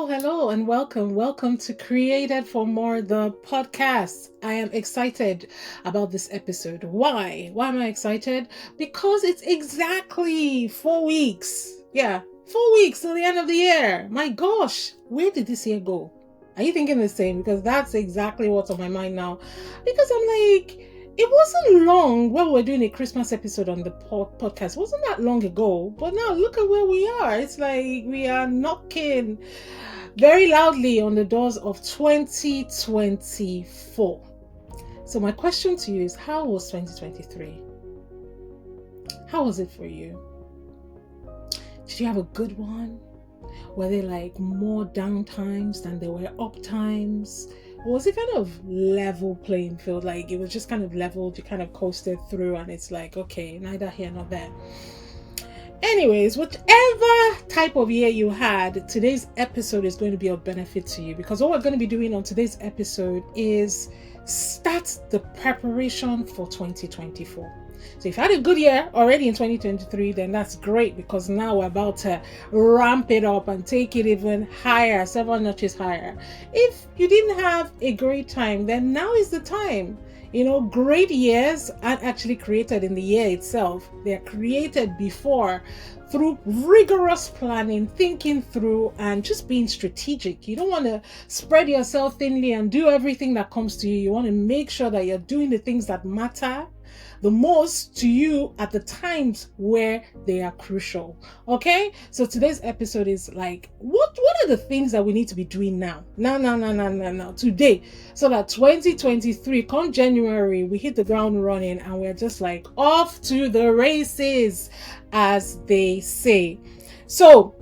Hello, and welcome. Welcome to Created for More, the podcast. I am excited about this episode. Why? Why am I excited? Because it's exactly 4 weeks. Yeah, 4 weeks till the end of the year. My gosh, where did this year go? Are you thinking the same? Because that's exactly what's on my mind now. Because I'm like, it wasn't long when we were doing a Christmas episode on the podcast. It wasn't that long ago. But now look at where we are. It's like we are knocking very loudly on the doors of 2024. So my question to you is, how was 2023? How was it for you? Did you have a good one? Were there like more down times than there were up times? Or was it kind of level playing field? Like it was just kind of leveled, you kind of coasted through and it's like, okay, neither here nor there. Anyways, whichever type of year you had, today's episode is going to be of benefit to you, because what we're going to be doing on today's episode is start the preparation for 2024. So if you had a good year already in 2023, then that's great, because now we're about to ramp it up and take it even higher, several notches higher. If you didn't have a great time, then now is the time. Great years aren't actually created in the year itself. They're created before through rigorous planning, thinking through, and just being strategic. You don't want to spread yourself thinly and do everything that comes to you. You want to make sure that you're doing the things that matter the most to you at the times where they are crucial. Okay, so today's episode is like, what are the things that we need to be doing now today, so that 2023 come January we hit the ground running and we're just like off to the races, as they say. So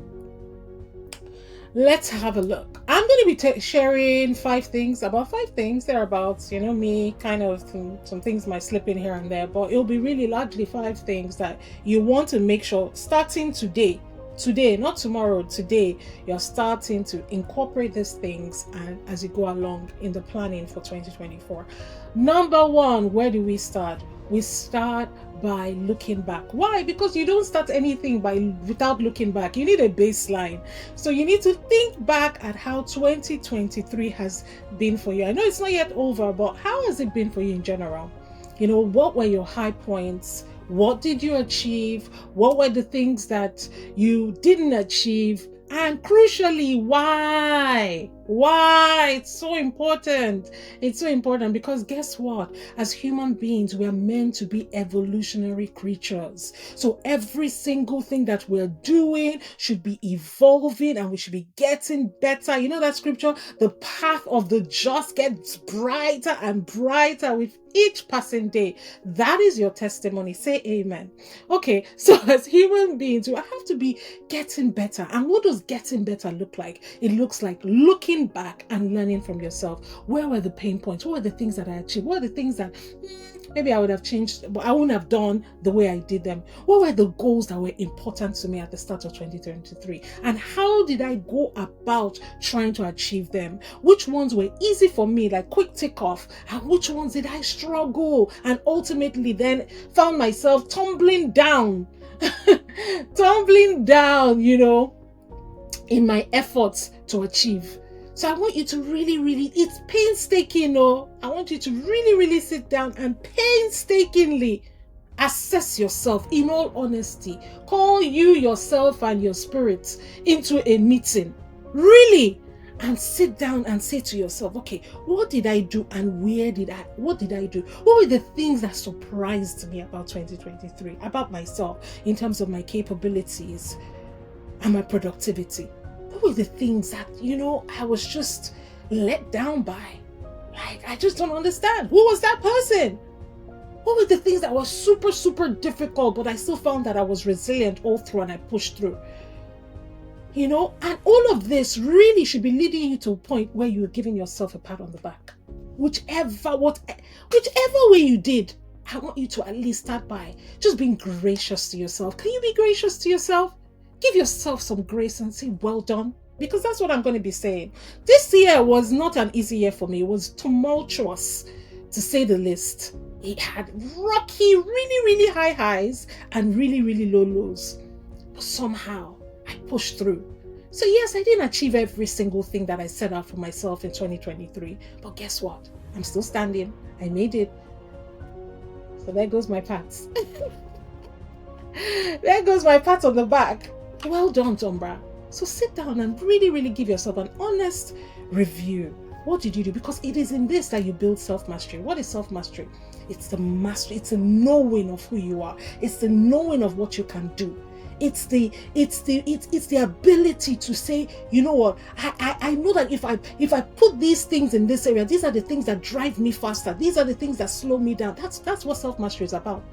let's have a look. I'm going to be sharing five things thereabouts. Me, kind of some things might slip in here and there, but it'll be really largely 5 things that you want to make sure starting today, not tomorrow, today, you're starting to incorporate these things and as you go along in the planning for 2024. Number 1, where do we start? We start by looking back. Why? Because you don't start anything without looking back. You need a baseline. So you need to think back at how 2023 has been for you. I know it's not yet over, but how has it been for you in general? What were your high points? What did you achieve? What were the things that you didn't achieve? And crucially, why? It's so important. It's so important because guess what? As human beings, we are meant to be evolutionary creatures. So every single thing that we're doing should be evolving and we should be getting better. You know that scripture, the path of the just gets brighter and brighter with each passing day. That is your testimony. Say amen. Okay, so as human beings, we have to be getting better. And what does getting better look like? It looks like looking back and learning from yourself. Where were the pain points? What were the things that I achieved? What were the things that maybe I would have changed, but I wouldn't have done the way I did them? What were the goals that were important to me at the start of 2023? And how did I go about trying to achieve them? Which ones were easy for me, like quick tick off, and which ones did I struggle and ultimately then found myself tumbling down, in my efforts to achieve. So I want you to really, it's painstaking, I want you to really sit down and painstakingly assess yourself in all honesty. Call you, yourself, and your spirits into a meeting. Really. And sit down and say to yourself, okay, what did I do and what did I do? What were the things that surprised me about 2023, about myself in terms of my capabilities and my productivity? What were the things that, I was just let down by? Like, I just don't understand. Who was that person? What were the things that were super, super difficult, but I still found that I was resilient all through and I pushed through? And all of this really should be leading you to a point where you're giving yourself a pat on the back. Whichever way you did, I want you to at least start by just being gracious to yourself. Can you be gracious to yourself? Give yourself some grace and say, well done. Because that's what I'm going to be saying. This year was not an easy year for me. It was tumultuous, to say the least. It had rocky, really high highs and really low lows. But somehow I pushed through. So yes, I didn't achieve every single thing that I set out for myself in 2023. But guess what? I'm still standing. I made it. So there goes my pats. There goes my pat on the back. Well done, Tombra. So sit down and really, really give yourself an honest review. What did you do? Because it is in this that you build self-mastery. What is self-mastery? It's the mastery. It's the knowing of who you are. It's the knowing of what you can do. It's the ability to say, you know what, I know that if I put these things in this area, these are the things that drive me faster. These are the things that slow me down. That's what self-mastery is about.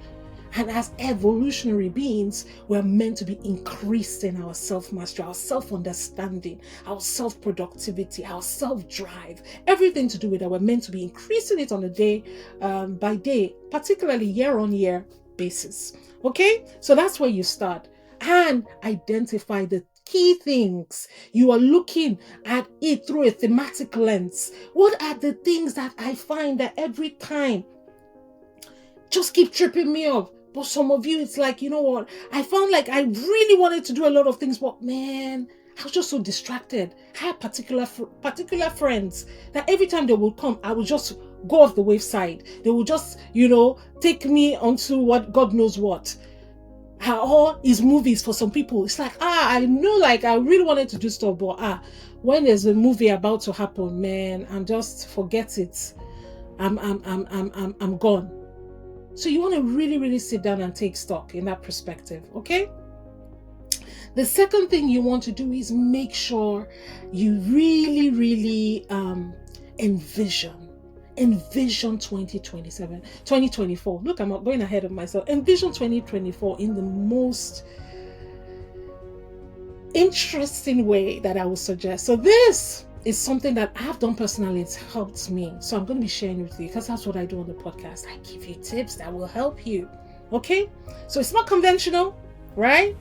And as evolutionary beings, we're meant to be increasing our self-mastery, our self-understanding, our self-productivity, our self-drive, everything to do with that. We're meant to be increasing it on a day by day, particularly year-on-year basis. Okay? So that's where you start. And identify the key things. You are looking at it through a thematic lens. What are the things that I find that every time just keep tripping me up? But some of you, it's like, you know what? I found like I really wanted to do a lot of things, but man, I was just so distracted. I had particular friends that every time they would come, I would just go off the wayside. They would just, take me onto what God knows what. Or his movies for some people. It's like, I know, like I really wanted to do stuff, but when there's a movie about to happen, man, I'm just forget it. I'm gone. So you want to really, really sit down and take stock in that perspective, okay? The second thing you want to do is make sure you really, really envision 2024. Look, I'm not going ahead of myself. Envision 2024 in the most interesting way that I would suggest. So this is something that I've done personally. It's helped me. So I'm going to be sharing it with you because that's what I do on the podcast. I give you tips that will help you. Okay? So it's not conventional, right?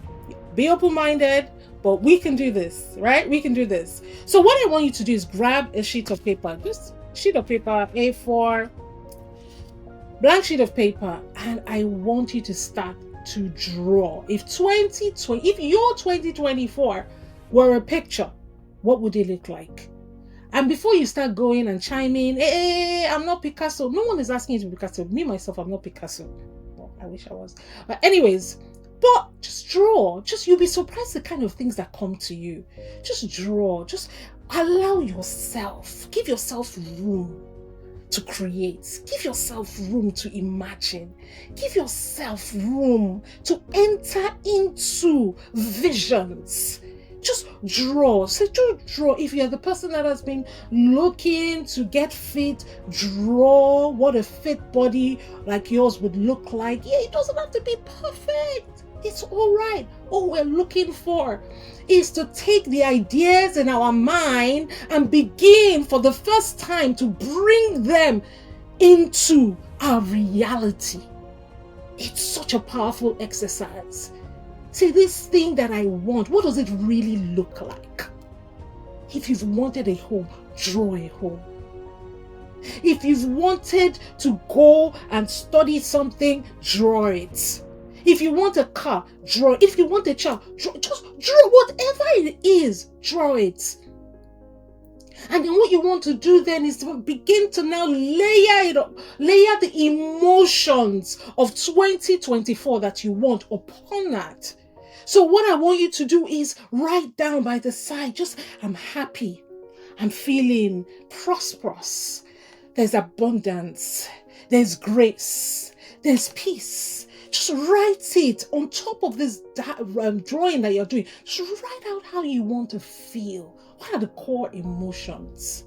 Be open-minded, but we can do this, right? We can do this. So what I want you to do is grab a sheet of paper, just sheet of paper, A4, blank sheet of paper, and I want you to start to draw. If your 2024 were a picture, what would it look like? And before you start going and chiming, hey, I'm not Picasso. No one is asking you to be Picasso. Me, myself, I'm not Picasso. Well, I wish I was. But anyways, but just draw. You'll be surprised the kind of things that come to you. Just draw. Just allow yourself. Give yourself room to create. Give yourself room to imagine. Give yourself room to enter into visions. Just draw. So just draw. If you're the person that has been looking to get fit, draw what a fit body like yours would look like. Yeah, it doesn't have to be perfect. It's all right. All we're looking for is to take the ideas in our mind and begin for the first time to bring them into our reality. It's such a powerful exercise. See, this thing that I want, what does it really look like? If you've wanted a home, draw a home. If you've wanted to go and study something, draw it. If you want a car, draw it. If you want a child, just draw whatever it is, draw it. And then what you want to do then is to begin to now layer it up, layer the emotions of 2024 that you want upon that. So what I want you to do is write down by the side, I'm happy, I'm feeling prosperous, there's abundance, there's grace, there's peace. Just write it on top of this drawing that you're doing. Just write out how you want to feel. What are the core emotions?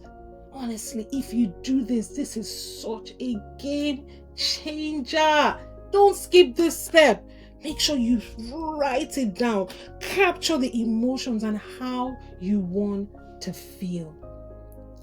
Honestly, if you do this, this is such a game changer. Don't skip this step. Make sure you write it down. Capture the emotions and how you want to feel.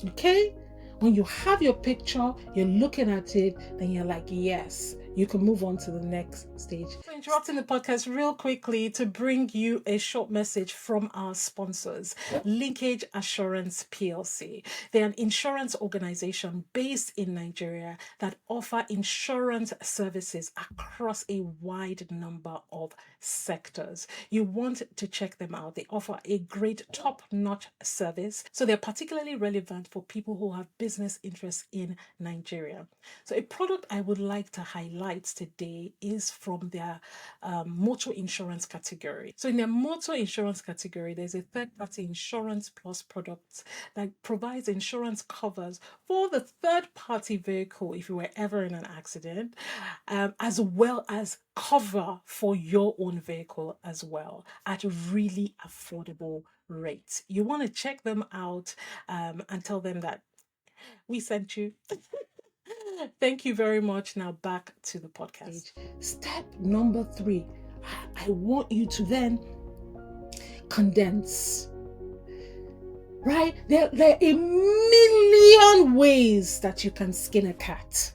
Okay? When you have your picture, you're looking at it, then you're like, yes, you can move on to the next stage. So interrupting the podcast real quickly to bring you a short message from our sponsors, Linkage Assurance PLC. They're an insurance organization based in Nigeria that offer insurance services across a wide number of sectors. You want to check them out. They offer a great top-notch service. So they're particularly relevant for people who have business interests in Nigeria. So a product I would like to highlight today is from their motor insurance category. So in their motor insurance category, there's a third-party insurance plus product that provides insurance covers for the third-party vehicle if you were ever in an accident, as well as cover for your own vehicle as well at really affordable rates. You want to check them out and tell them that we sent you. Thank you very much. Now back to the podcast. Step number 3. I want you to then condense. Right? There are a million ways that you can skin a cat.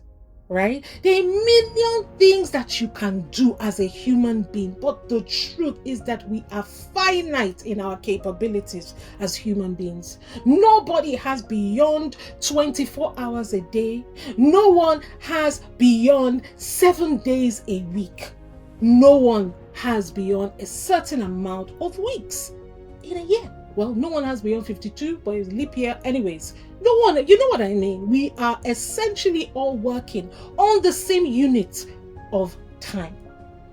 Right? There are a million things that you can do as a human being, but the truth is that we are finite in our capabilities as human beings. Nobody has beyond 24 hours a day. No one has beyond 7 days a week. No one has beyond a certain amount of weeks in a year. Well, no one has beyond 52, but it's leap year anyways. No one, you know what I mean? We are essentially all working on the same unit of time,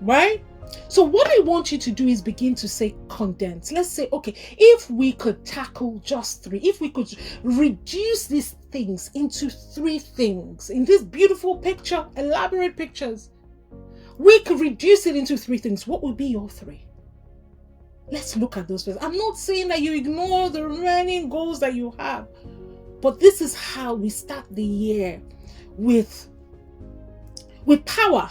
right? So what I want you to do is begin to say condense. Let's say, okay, if we could tackle just 3, if we could reduce these things into 3 things in this beautiful picture, elaborate pictures, we could reduce it into 3 things. What would be your 3? Let's look at those first. I'm not saying that you ignore the remaining goals that you have, but this is how we start the year with power,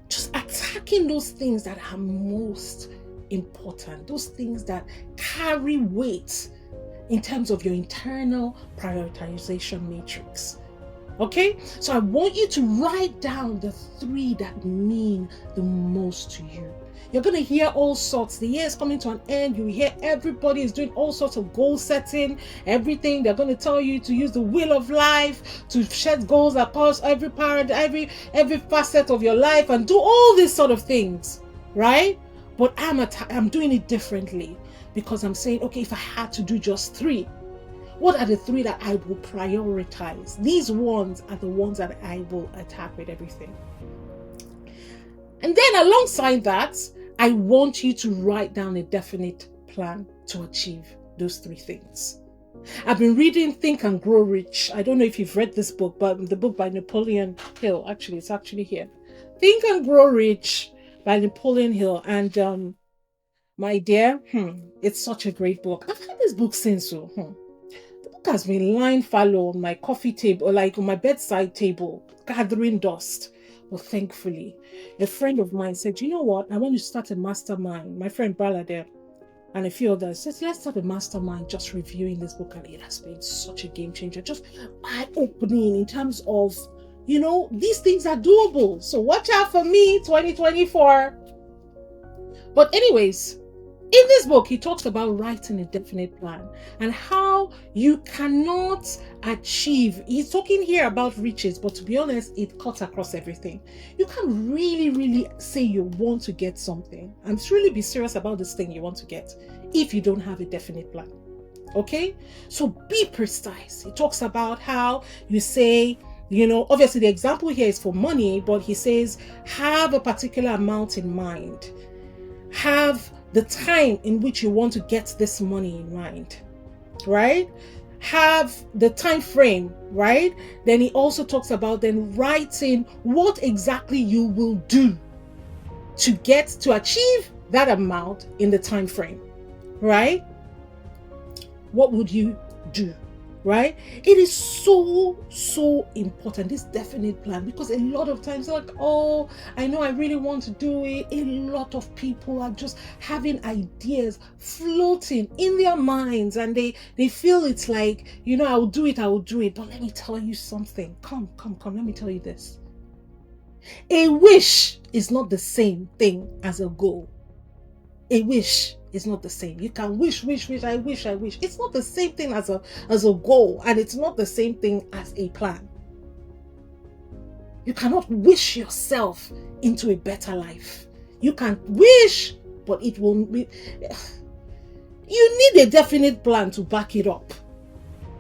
just attacking those things that are most important, those things that carry weight in terms of your internal prioritization matrix. Okay, so I want you to write down the 3 that mean the most to you. You're going to hear all sorts. The year is coming to an end. You hear everybody is doing all sorts of goal setting, everything. They're going to tell you to use the wheel of life, to set goals across every facet of your life and do all these sort of things, right? But I'm doing it differently because I'm saying, okay, if I had to do just 3, what are the 3 that I will prioritize? These ones are the ones that I will attack with everything. And then alongside that, I want you to write down a definite plan to achieve those 3 things. I've been reading Think and Grow Rich. I don't know if you've read this book, but the book by Napoleon Hill. Actually, it's actually here. Think and Grow Rich by Napoleon Hill. And my dear, it's such a great book. I've had this book since. The book has been lying fallow on my coffee table, like on my bedside table, gathering dust. Well, thankfully, a friend of mine said, you know what? I want to start a mastermind. My friend Balade and a few others said, let's start a mastermind just reviewing this book. And it has been such a game changer, just eye-opening in terms of, these things are doable. So watch out for me, 2024. But anyways, in this book, he talks about writing a definite plan and how you cannot achieve. He's talking here about riches, but to be honest, it cuts across everything. You can't really say you want to get something and really be serious about this thing you want to get if you don't have a definite plan. Okay? So be precise. He talks about how you say, obviously the example here is for money, but he says, have a particular amount in mind. Have the time in which you want to get this money in mind, right? Have the time frame, right? Then he also talks about then writing what exactly you will do to achieve that amount in the time frame, right? What would you do? Right? It is so important, this definite plan, because a lot of times like, oh, I know I really want to do it. A lot of people are just having ideas floating in their minds and they feel it's like, I will do it. But let me tell you something. Come, let me tell you this. A wish is not the same thing as a goal. A wish is not the same. You can wish, I wish. It's not the same thing as a goal, and it's not the same thing as a plan. You cannot wish yourself into a better life. You can wish, but it won't be. You need a definite plan to back it up.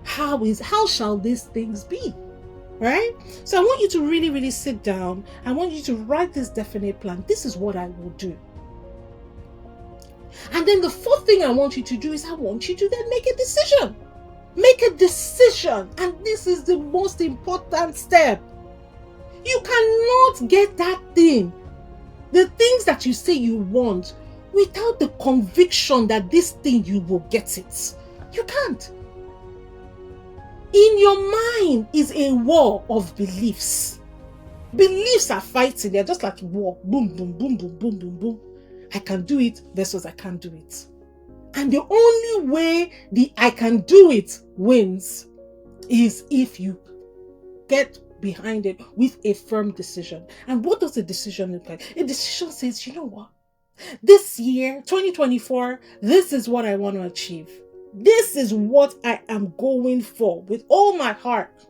How shall these things be? Right? So I want you to really, really sit down. I want you to write this definite plan. This is what I will do. And then the fourth thing I want you to do is I want you to then make a decision. Make a decision. And this is the most important step. You cannot get that thing, the things that you say you want, without the conviction that this thing you will get it. You can't. In your mind is a war of beliefs. Beliefs are fighting. They're just like war. Boom, boom, boom, boom, boom, boom, boom. I can do it versus I can't do it. And the only way the I can do it wins is if you get behind it with a firm decision. And what does a decision look like? A decision says, you know what? This year, 2024, this is what I want to achieve. This is what I am going for with all my heart.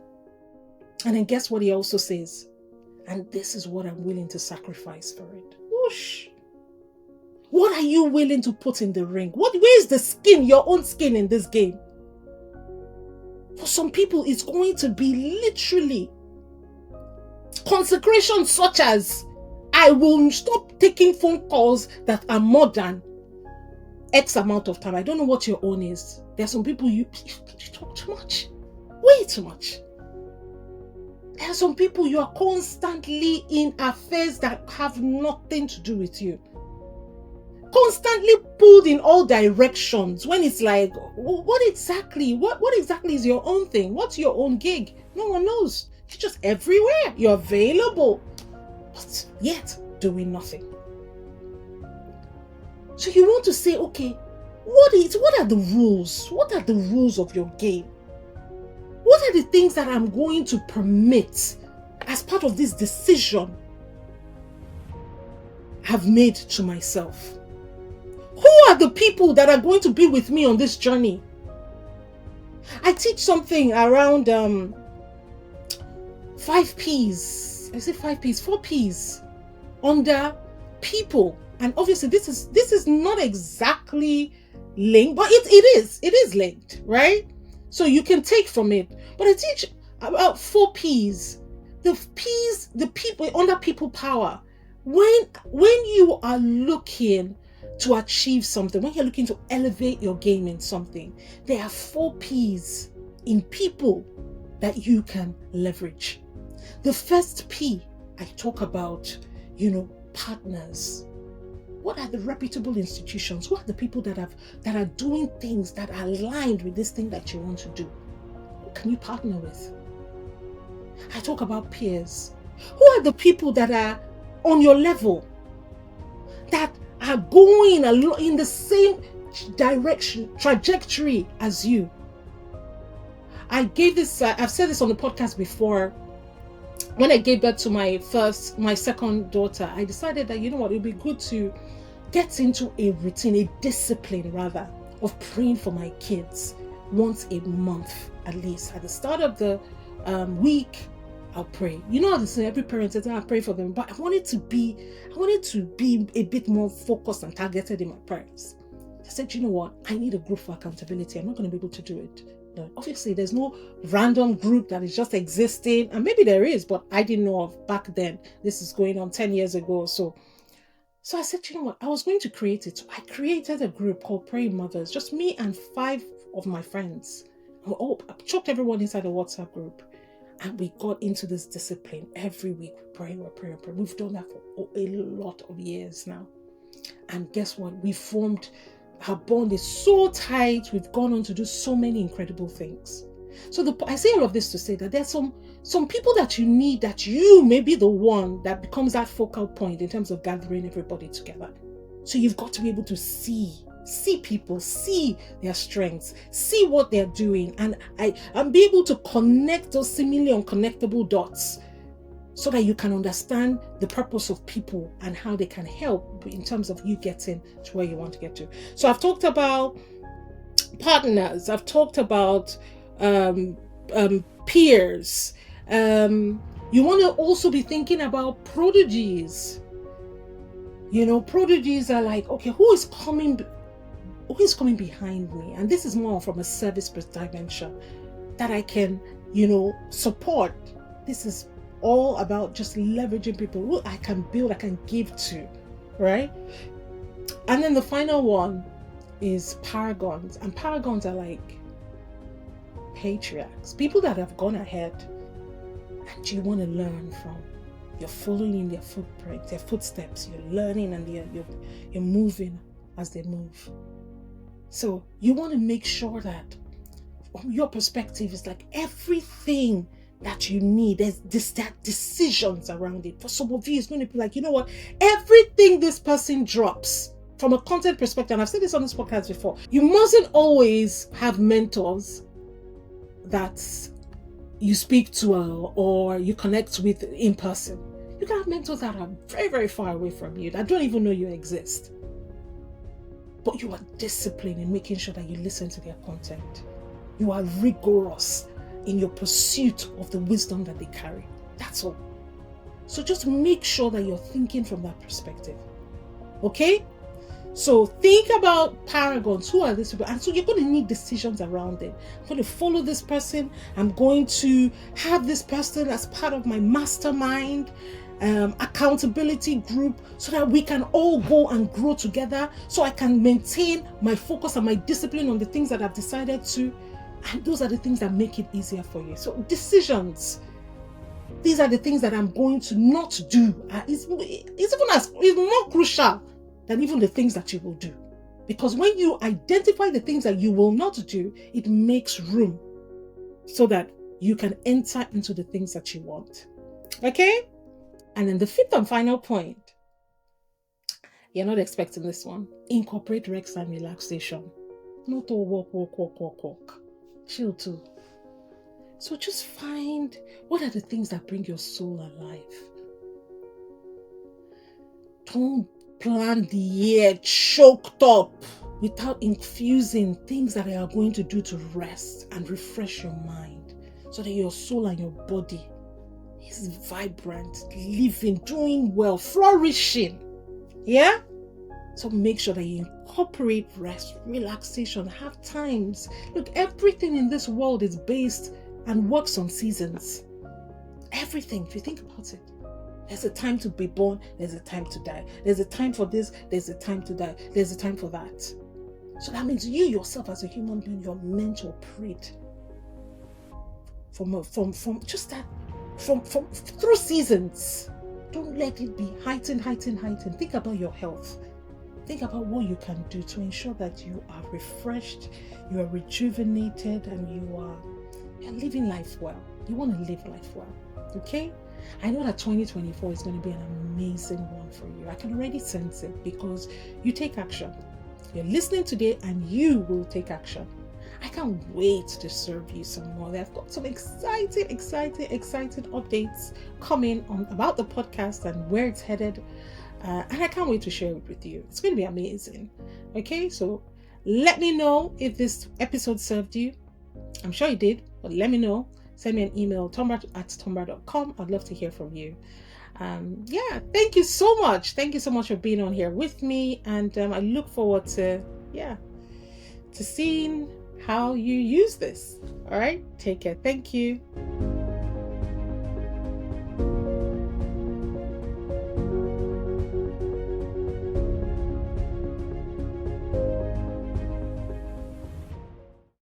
And then guess what he also says? And this is what I'm willing to sacrifice for it. Whoosh. What are you willing to put in the ring? Where is the skin, your own skin in this game? For some people, it's going to be literally consecration such as, I will stop taking phone calls that are more than X amount of time. I don't know what your own is. There are some people you talk too much. Way too much. There are some people you are constantly in affairs that have nothing to do with you. Constantly pulled in all directions when it's like, what exactly is your own thing? What's your own gig? No one knows. You're just everywhere. You're available. But yet doing nothing. So you want to say, okay, what are the rules? What are the rules of your game? What are the things that I'm going to permit as part of this decision I've made to myself? Who are the people that are going to be with me on this journey? I teach something around 5 P's. I say 5 P's, 4 P's under people. And obviously this is not exactly linked, but it is linked, right? So you can take from it. But I teach about 4 P's. The people under people power. When you are looking to achieve something, when you're looking to elevate your game in something, there are 4 P's in people that you can leverage. The first P, I talk about, partners. What are the reputable institutions? Who are the people that are doing things that are aligned with this thing that you want to do? Who can you partner with? I talk about peers. Who are the people that are on your level, that are going in the same trajectory as you? I've said this on the podcast before. When I gave birth to my second daughter, I decided that, it would be good to get into a routine, a discipline rather, of praying for my kids once a month at least. At the start of the week, I'll pray. How to say every parent says I pray for them, but I wanted to be a bit more focused and targeted in my prayers. I said, I need a group for accountability. I'm not going to be able to do it. No, obviously, there's no random group that is just existing, and maybe there is, but I didn't know of back then. This is going on 10 years ago or so. So I said, I was going to create it. So I created a group called Praying Mothers, just me and 5 of my friends. I chucked everyone inside a WhatsApp group, and we got into this discipline. Every week, we're praying. We've done that for a lot of years now. And guess what? We formed. Our bond is so tight. We've gone on to do so many incredible things. So I say all of this to say that there's some people that you need, that you may be the one that becomes that focal point in terms of gathering everybody together. So you've got to be able to see people, see their strengths, see what they're doing, and be able to connect those seemingly unconnectable dots so that you can understand the purpose of people and how they can help in terms of you getting to where you want to get to. So I've talked about partners, I've talked about peers. You want to also be thinking about prodigies. Prodigies are like, okay, who is coming behind me? And this is more from a service dimension that I can, support. This is all about just leveraging people who I can build, I can give to, right? And then the final one is paragons. And paragons are like patriarchs, people that have gone ahead and you want to learn from. You're following in their footprints, their footsteps. You're learning and you're moving as they move. So you want to make sure that from your perspective, it's like everything that you need, there's decisions around it. For some of you, it's going to be like, you know what? Everything this person drops from a content perspective, and I've said this on this podcast before, you mustn't always have mentors that you speak to or you connect with in person. You can have mentors that are very, very far away from you, that don't even know you exist. But you are disciplined in making sure that you listen to their content. You are rigorous in your pursuit of the wisdom that they carry. That's all. So just make sure that you're thinking from that perspective. Okay? So think about paragons. Who are these people? And so you're going to need decisions around them. I'm going to follow this person. I'm going to have this person as part of my mastermind accountability group so that we can all go and grow together, so I can maintain my focus and my discipline on the things that I've decided to. And those are the things that make it easier for you. So decisions. These are the things that I'm going to not do. It's more crucial than even the things that you will do. Because when you identify the things that you will not do, it makes room so that you can enter into the things that you want. Okay? And then the fifth and final point, you're not expecting this one. Incorporate rest and relaxation. Not all walk. Chill too. So just find what are the things that bring your soul alive. Don't plan the year choked up without infusing things that are going to do to rest and refresh your mind so that your soul and your body is vibrant, living, doing well, flourishing. Yeah? So make sure that you incorporate rest, relaxation, have times. Look, everything in this world is based and works on seasons. Everything, if you think about it. There's a time to be born, there's a time to die. There's a time for this, there's a time to die. There's a time for that. So that means you yourself as a human being, you're meant to operate from just that, from through seasons. Don't let it be heightened. Think about your health. Think about what you can do to ensure that you are refreshed, you are rejuvenated, and you're living life well. You want to live life well, okay? I know that 2024 is going to be an amazing one for you. I can already sense it because you take action. You're listening today and you will take action. I can't wait to serve you some more. I've got some exciting updates coming on about the podcast and where it's headed. And I can't wait to share it with you. It's going to be amazing. Okay, so let me know if this episode served you. I'm sure it did, but let me know. Send me an email, tombar@tombar.com. I'd love to hear from you. Thank you so much. Thank you so much for being on here with me. And I look forward to seeing how you use this. All right, take care. Thank you.